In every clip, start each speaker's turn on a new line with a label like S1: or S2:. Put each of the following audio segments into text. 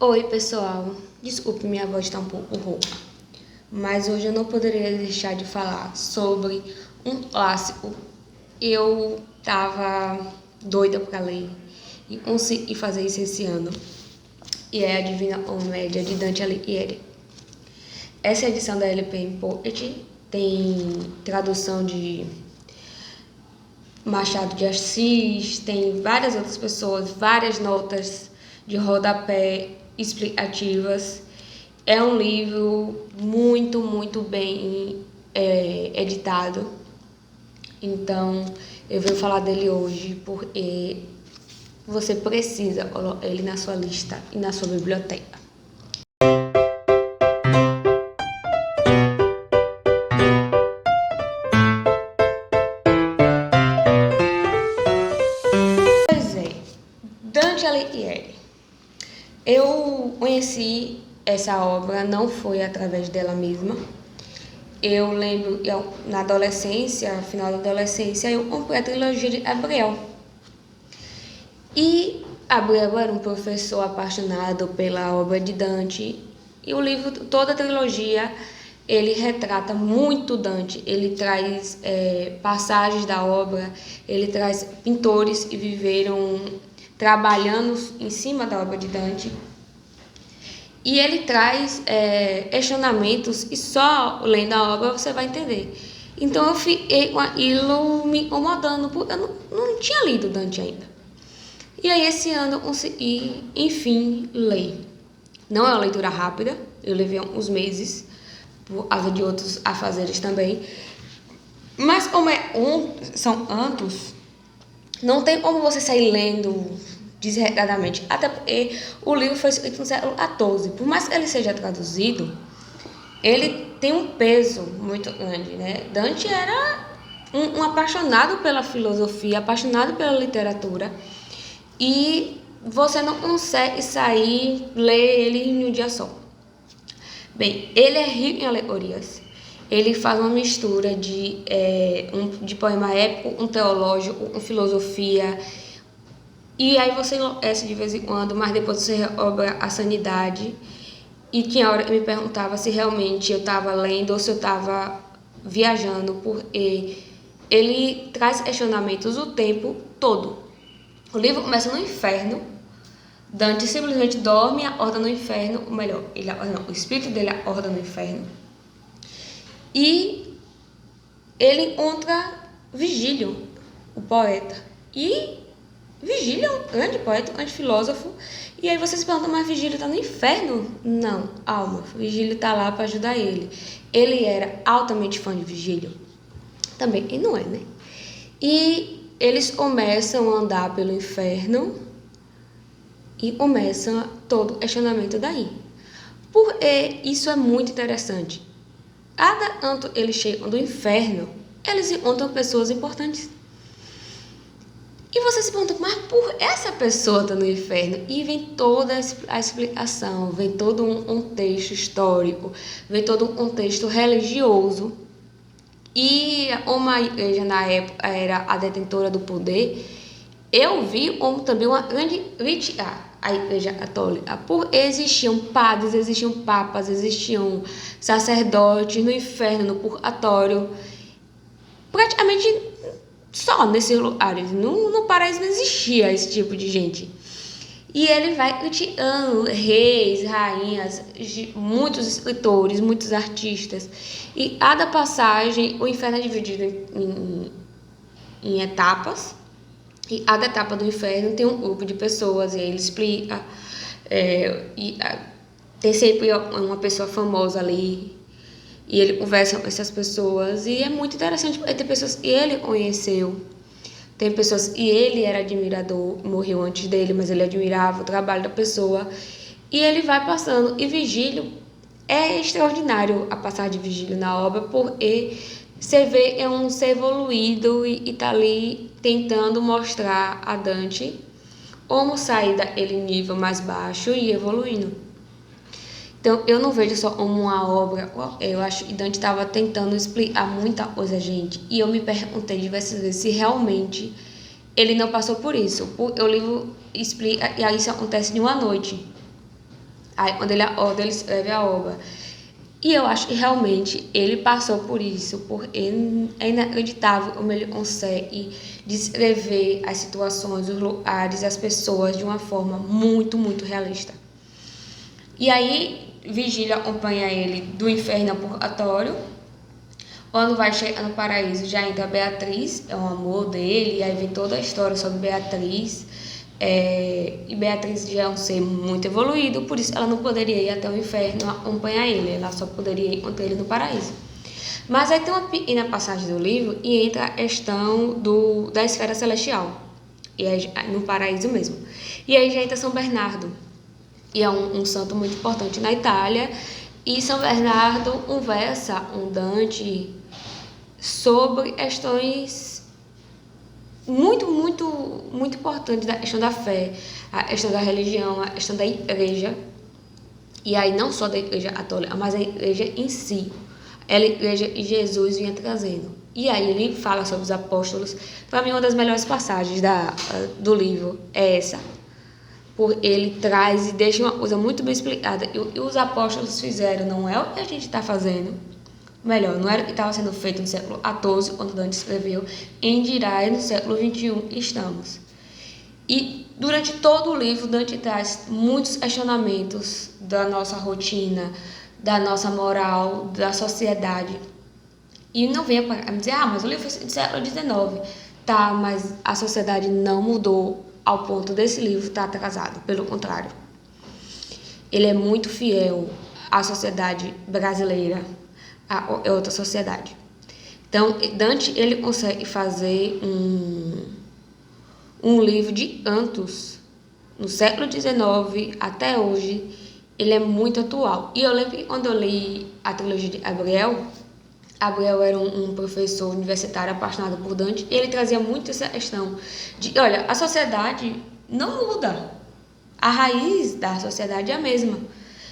S1: Oi, pessoal. Desculpe, minha voz está um pouco rouca, mas hoje eu não poderia deixar de falar sobre um clássico. Eu tava doida para ler e consegui fazer isso esse ano, e é a Divina Comédia de Dante Alighieri. Essa edição da LPM Pocket tem tradução de Machado de Assis, tem várias outras pessoas, várias notas de rodapé explicativas. É um livro muito bem editado. Então, eu venho falar dele hoje porque você precisa colocar ele na sua lista e na sua biblioteca. Pois é, Dante Alighieri. Eu conheci essa obra, não foi através dela mesma. Eu lembro, na adolescência, final da adolescência, eu comprei a trilogia de Gabriel. E Gabriel era um professor apaixonado pela obra de Dante. E o livro, toda a trilogia, ele retrata muito Dante. Ele traz passagens da obra, ele traz pintores que viveram trabalhando em cima da obra de Dante. E ele traz questionamentos e só lendo a obra você vai entender. Então eu fiquei com aquilo me incomodando, porque eu não tinha lido Dante ainda. E aí esse ano eu consegui, enfim, ler. Não é uma leitura rápida, eu levei uns meses, por causa de outros afazeres também. Mas como são tantos, não tem como você sair lendo desregradamente. Até porque o livro foi escrito no século XIV. Por mais que ele seja traduzido, ele tem um peso muito grande, né? Dante era um apaixonado pela filosofia, apaixonado pela literatura. E você não consegue sair, ler ele em um dia só. Bem, ele é rico em alegorias. Ele faz uma mistura de poema épico, um teológico, uma filosofia. E aí você enlouquece de vez em quando, mas depois você recobra a sanidade. E tinha hora que me perguntava se realmente eu estava lendo ou se eu estava viajando, porque ele traz questionamentos o tempo todo. O livro começa no inferno. Dante simplesmente dorme e acorda no inferno. Ou melhor, o espírito dele acorda no inferno. E ele encontra Virgílio, o poeta. E Virgílio é um grande poeta, um grande filósofo. E aí você se pergunta, mas Virgílio está no inferno? Não, alma. Virgílio está lá para ajudar ele. Ele era altamente fã de Virgílio. Também, e não é, né? E eles começam a andar pelo inferno e começa todo o questionamento daí. Porque isso é muito interessante. Cada canto eles chegam do inferno, eles encontram pessoas importantes. E você se pergunta, mas por essa pessoa tá no inferno? E vem toda a explicação, vem todo um contexto histórico, vem todo um contexto religioso. E como a igreja na época era a detentora do poder, eu vi como também uma grande crítica à igreja católica. Por existiam padres, existiam papas, existiam sacerdotes no inferno, no purgatório. Praticamente só nesses lugares. No paraíso não existia esse tipo de gente. E ele vai criticando reis, rainhas, muitos escritores, muitos artistas. E cada passagem, o inferno é dividido em etapas. E cada etapa do inferno tem um grupo de pessoas, e aí ele explica. Tem sempre uma pessoa famosa ali. E ele conversa com essas pessoas. E é muito interessante, porque tem pessoas que ele conheceu. Tem pessoas que ele era admirador, morreu antes dele, mas ele admirava o trabalho da pessoa. E ele vai passando. E Virgílio, é extraordinário a passagem de Virgílio na obra, porque você vê é um ser evoluído e tá ali tentando mostrar a Dante como sair daquele nível mais baixo e evoluindo. Então, eu não vejo só como uma obra, eu acho que Dante estava tentando explicar muita coisa, gente. E eu me perguntei diversas vezes se realmente ele não passou por isso. O livro explica, e aí isso acontece de uma noite. Aí, onde ele escreve a obra. E eu acho que realmente ele passou por isso, porque é inacreditável como ele consegue descrever as situações, os lugares, as pessoas de uma forma muito, muito realista. E aí, Vigílio acompanha ele do inferno ao purgatório. Quando vai chegar no paraíso, já entra Beatriz, é o amor dele, e aí vem toda a história sobre Beatriz. E Beatriz já é um ser muito evoluído, por isso ela não poderia ir até o inferno acompanhar ele, ela só poderia encontrar ele no paraíso. Mas aí tem uma pequena passagem do livro e entra a questão da esfera celestial, e aí, no paraíso mesmo. E aí já entra São Bernardo, e é um santo muito importante na Itália, e São Bernardo conversa com Dante sobre questões muito, muito, muito importantes da questão da fé, a questão da religião, a questão da igreja, e aí não só da igreja católica, mas a igreja em si, a igreja que Jesus vinha trazendo. E aí ele fala sobre os apóstolos. Para mim, uma das melhores passagens do livro é essa, por ele traz e deixa uma coisa muito bem explicada. E o que os apóstolos fizeram não é o que a gente está fazendo. Melhor, não era o que estava sendo feito no século XIV, quando Dante escreveu, em dirá no século XXI estamos. E durante todo o livro, Dante traz muitos questionamentos da nossa rotina, da nossa moral, da sociedade. E não venha para me dizer, mas o livro foi do século XIX. Tá, mas a sociedade não mudou ao ponto desse livro estar atrasado. Pelo contrário, ele é muito fiel à sociedade brasileira, a outra sociedade. Então, Dante, ele consegue fazer um livro de cantos no século XIX até hoje. Ele é muito atual. E eu lembro que quando eu li a trilogia de Gabriel era um professor universitário apaixonado por Dante, e ele trazia muito essa questão de, olha, a sociedade não muda, a raiz da sociedade é a mesma.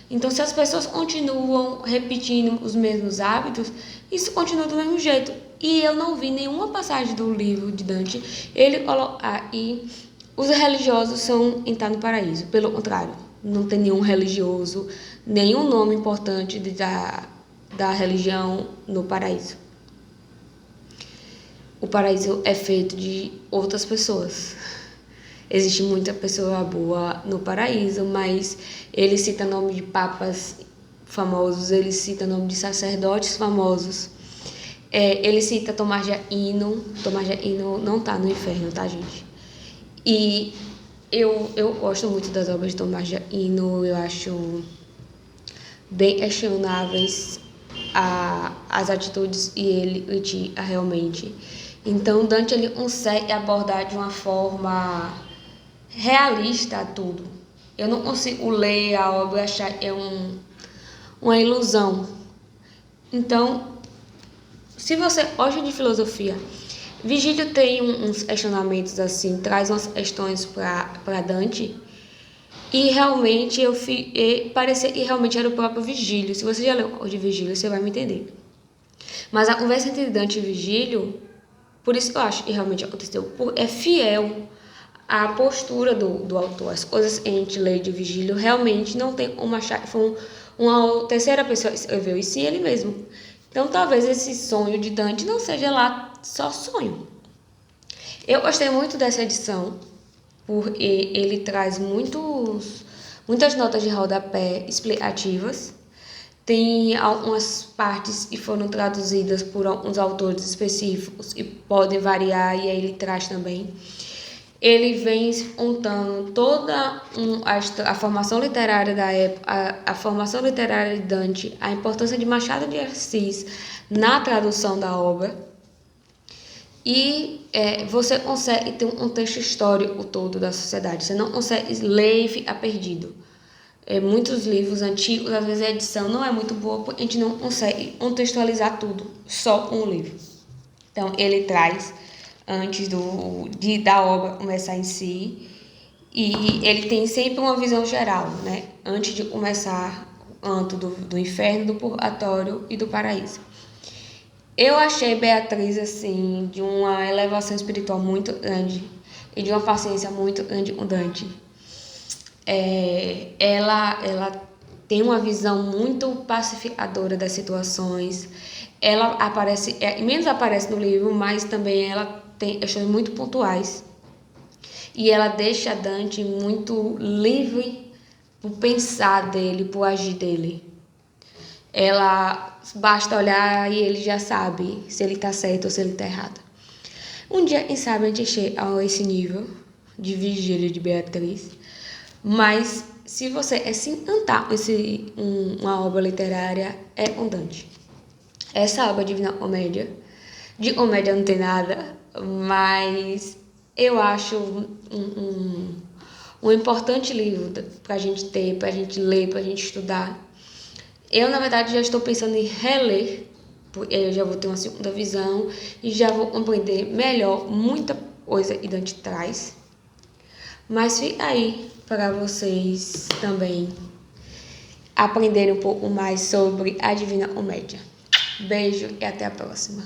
S1: Então, se as pessoas continuam repetindo os mesmos hábitos, isso continua do mesmo jeito. E eu não vi nenhuma passagem do livro de Dante ele colocar e os religiosos são entrar no paraíso. Pelo contrário, não tem nenhum religioso, nenhum nome importante da religião no paraíso. O paraíso é feito de outras pessoas. Existe muita pessoa boa no paraíso, mas ele cita nome de papas famosos, ele cita nome de sacerdotes famosos. Ele cita Tomás de Aquino. Tomás de Aquino não está no inferno, tá, gente? E eu gosto muito das obras de Tomás de Aquino, eu acho bem questionáveis as atitudes e ele critica realmente. Então, Dante ele consegue abordar de uma forma realista tudo. Eu não consigo ler a obra e achar que é uma ilusão. Então, se você gosta de filosofia, Vigílio tem uns questionamentos assim, traz umas questões para Dante, e realmente parecia que realmente era o próprio Vigílio. Se você já leu o de Vigílio, você vai me entender. Mas a conversa entre Dante e Vigílio, por isso que eu acho que realmente aconteceu, é fiel à postura do autor. As coisas que a gente lê de Vigílio realmente não tem como achar que foi uma terceira pessoa que escreveu, e sim ele mesmo. Então talvez esse sonho de Dante não seja lá só sonho. Eu gostei muito dessa edição, porque ele traz muitas notas de rodapé explicativas. Tem algumas partes que foram traduzidas por alguns autores específicos e podem variar, e aí ele traz também. Ele vem contando toda a formação literária da época, a formação literária de Dante, a importância de Machado de Assis na tradução da obra. E você consegue ter um contexto histórico todo da sociedade. Você não consegue ler e ficar perdido. Muitos livros antigos, às vezes a edição não é muito boa porque a gente não consegue contextualizar tudo só com o livro. Então, ele traz antes da obra começar em si, e ele tem sempre uma visão geral, né? Antes de começar o canto do inferno, do purgatório e do paraíso. Eu achei Beatriz, assim, de uma elevação espiritual muito grande e de uma paciência muito grande com Dante. Ela tem uma visão muito pacificadora das situações. Ela aparece, menos aparece no livro, mas também ela tem questões muito pontuais. E ela deixa Dante muito livre pro pensar dele, pro agir dele. Ela basta olhar e ele já sabe se ele tá certo ou se ele tá errado. Um dia, quem sabe, a gente chega a esse nível de Vigília de Beatriz. Mas se você se encantar com uma obra literária, é com Dante. Essa obra Divina Comédia, de comédia não tem nada, mas eu acho um importante livro pra gente ter, pra gente ler, pra gente estudar. Eu, na verdade, já estou pensando em reler, porque eu já vou ter uma segunda visão e já vou compreender melhor muita coisa que Dante traz. Mas fica aí para vocês também aprenderem um pouco mais sobre a Divina Comédia. Beijo e até a próxima.